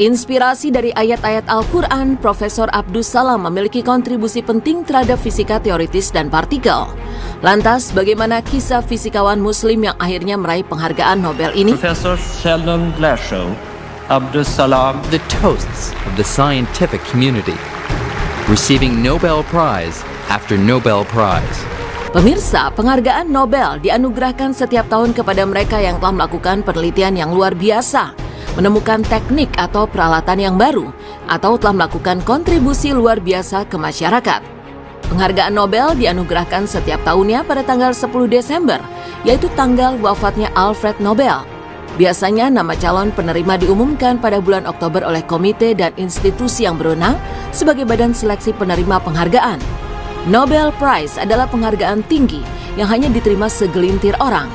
Terinspirasi dari ayat-ayat Al-Quran, Profesor Abdus Salam memiliki kontribusi penting terhadap fisika teoritis dan partikel. Lantas, bagaimana kisah fisikawan Muslim yang akhirnya meraih penghargaan Nobel ini? Professor Sheldon Glashow, Abdus Salam, the toasts of the scientific community, receiving Nobel Prize after Nobel Prize. Pemirsa, penghargaan Nobel dianugerahkan setiap tahun kepada mereka yang telah melakukan penelitian yang luar biasa, menemukan teknik atau peralatan yang baru, atau telah melakukan kontribusi luar biasa ke masyarakat. Penghargaan Nobel dianugerahkan setiap tahunnya pada tanggal 10 Desember, yaitu tanggal wafatnya Alfred Nobel. Biasanya nama calon penerima diumumkan pada bulan Oktober oleh komite dan institusi yang berwenang sebagai badan seleksi penerima penghargaan. Nobel Prize adalah penghargaan tinggi yang hanya diterima segelintir orang.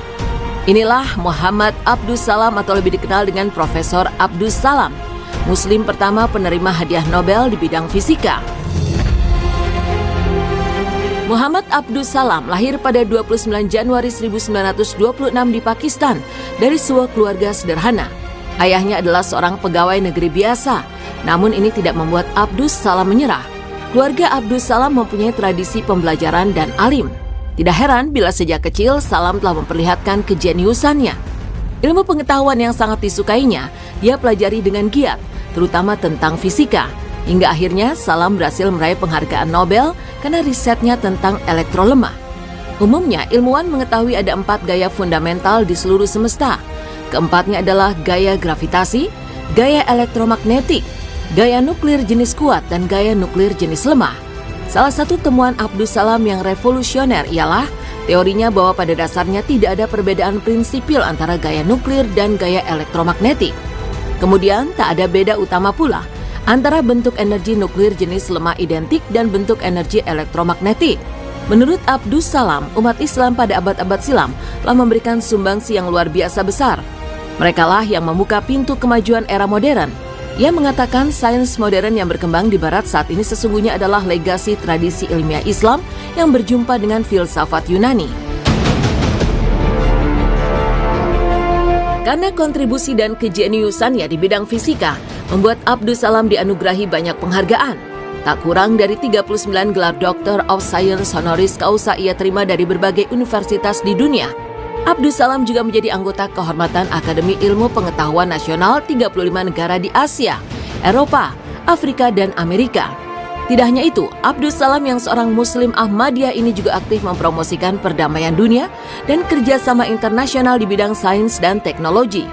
Inilah Muhammad Abdus Salam atau lebih dikenal dengan Profesor Abdus Salam, Muslim pertama penerima hadiah Nobel di bidang fisika. Muhammad Abdus Salam lahir pada 29 Januari 1926 di Pakistan dari sebuah keluarga sederhana. Ayahnya adalah seorang pegawai negeri biasa, namun ini tidak membuat Abdus Salam menyerah. Keluarga Abdus Salam mempunyai tradisi pembelajaran dan alim. Tidak heran bila sejak kecil Salam telah memperlihatkan kejeniusannya. Ilmu pengetahuan yang sangat disukainya, dia pelajari dengan giat, terutama tentang fisika. Hingga akhirnya Salam berhasil meraih penghargaan Nobel karena risetnya tentang elektrolemah. Umumnya, ilmuwan mengetahui ada 4 gaya fundamental di seluruh semesta. Keempatnya adalah gaya gravitasi, gaya elektromagnetik, gaya nuklir jenis kuat, dan gaya nuklir jenis lemah. Salah satu temuan Abdus Salam yang revolusioner ialah teorinya bahwa pada dasarnya tidak ada perbedaan prinsipil antara gaya nuklir dan gaya elektromagnetik. Kemudian tak ada beda utama pula antara bentuk energi nuklir jenis lemah identik dan bentuk energi elektromagnetik. Menurut Abdus Salam, umat Islam pada abad-abad silam telah memberikan sumbangsi yang luar biasa besar. Merekalah yang membuka pintu kemajuan era modern. Ia mengatakan sains modern yang berkembang di barat saat ini sesungguhnya adalah legasi tradisi ilmiah Islam yang berjumpa dengan filsafat Yunani. Karena kontribusi dan kejeniusannya di bidang fisika, membuat Abdus Salam dianugerahi banyak penghargaan. Tak kurang dari 39 gelar Doctor of Science honoris causa ia terima dari berbagai universitas di dunia. Abdus Salam juga menjadi anggota kehormatan Akademi Ilmu Pengetahuan Nasional 35 negara di Asia, Eropa, Afrika, dan Amerika. Tidak hanya itu, Abdus Salam yang seorang Muslim Ahmadiyah ini juga aktif mempromosikan perdamaian dunia dan kerjasama internasional di bidang sains dan teknologi.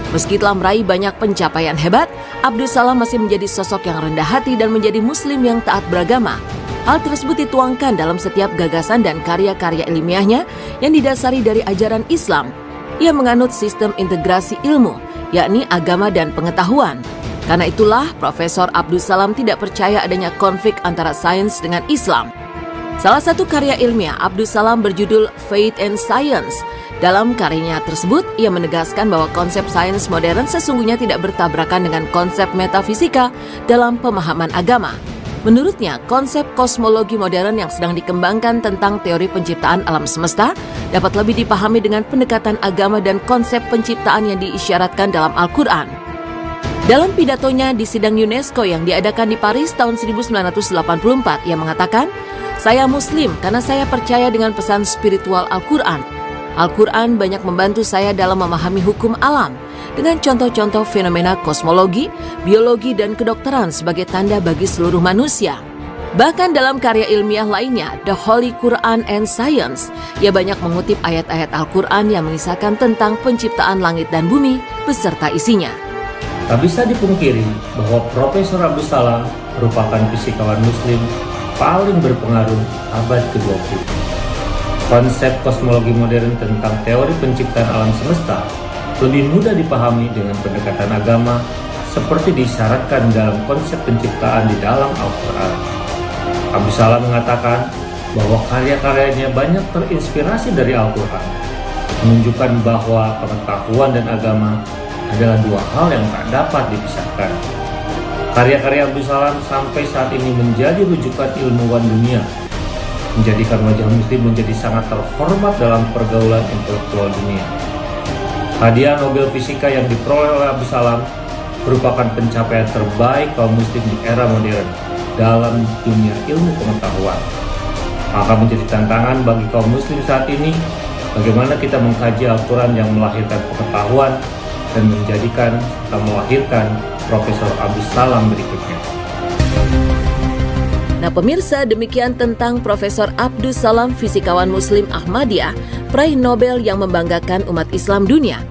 Meski telah meraih banyak pencapaian hebat, Abdus Salam masih menjadi sosok yang rendah hati dan menjadi Muslim yang taat beragama. Hal tersebut dituangkan dalam setiap gagasan dan karya-karya ilmiahnya yang didasari dari ajaran Islam. Ia menganut sistem integrasi ilmu, yakni agama dan pengetahuan. Karena itulah, Profesor Abdus Salam tidak percaya adanya konflik antara sains dengan Islam. Salah satu karya ilmiah Abdus Salam berjudul Faith and Science. Dalam karyanya tersebut, ia menegaskan bahwa konsep sains modern sesungguhnya tidak bertabrakan dengan konsep metafisika dalam pemahaman agama. Menurutnya, konsep kosmologi modern yang sedang dikembangkan tentang teori penciptaan alam semesta dapat lebih dipahami dengan pendekatan agama dan konsep penciptaan yang diisyaratkan dalam Al-Quran. Dalam pidatonya di sidang UNESCO yang diadakan di Paris tahun 1984, ia mengatakan, "Saya Muslim karena saya percaya dengan pesan spiritual Al-Quran. Al-Quran banyak membantu saya dalam memahami hukum alam, dengan contoh-contoh fenomena kosmologi, biologi, dan kedokteran sebagai tanda bagi seluruh manusia." Bahkan dalam karya ilmiah lainnya, The Holy Quran and Science, ia banyak mengutip ayat-ayat Al-Quran yang mengisahkan tentang penciptaan langit dan bumi beserta isinya. Tak bisa dipungkiri bahwa Profesor Abdus Salam merupakan fisikawan Muslim paling berpengaruh abad ke-20. Konsep kosmologi modern tentang teori penciptaan alam semesta lebih mudah dipahami dengan pendekatan agama seperti disyaratkan dalam konsep penciptaan di dalam Al-Quran. Abdus Salam mengatakan bahwa karya-karyanya banyak terinspirasi dari Al-Quran, menunjukkan bahwa pengetahuan dan agama adalah dua hal yang tak dapat dipisahkan. Karya-karya Abdus Salam sampai saat ini menjadi rujukan ilmuwan dunia, menjadikan wajah Muslim menjadi sangat terhormat dalam pergaulan intelektual dunia. Hadiah Nobel Fisika yang diperoleh oleh Abdus Salam merupakan pencapaian terbaik kaum muslim di era modern dalam dunia ilmu pengetahuan. Maka menjadi tantangan bagi kaum muslim saat ini, bagaimana kita mengkaji Al-Quran yang melahirkan pengetahuan dan menjadikan serta melahirkan Profesor Abdus Salam berikutnya. Nah pemirsa, demikian tentang Profesor Abdus Salam, fisikawan Muslim Ahmadiyah, peraih Nobel yang membanggakan umat Islam dunia.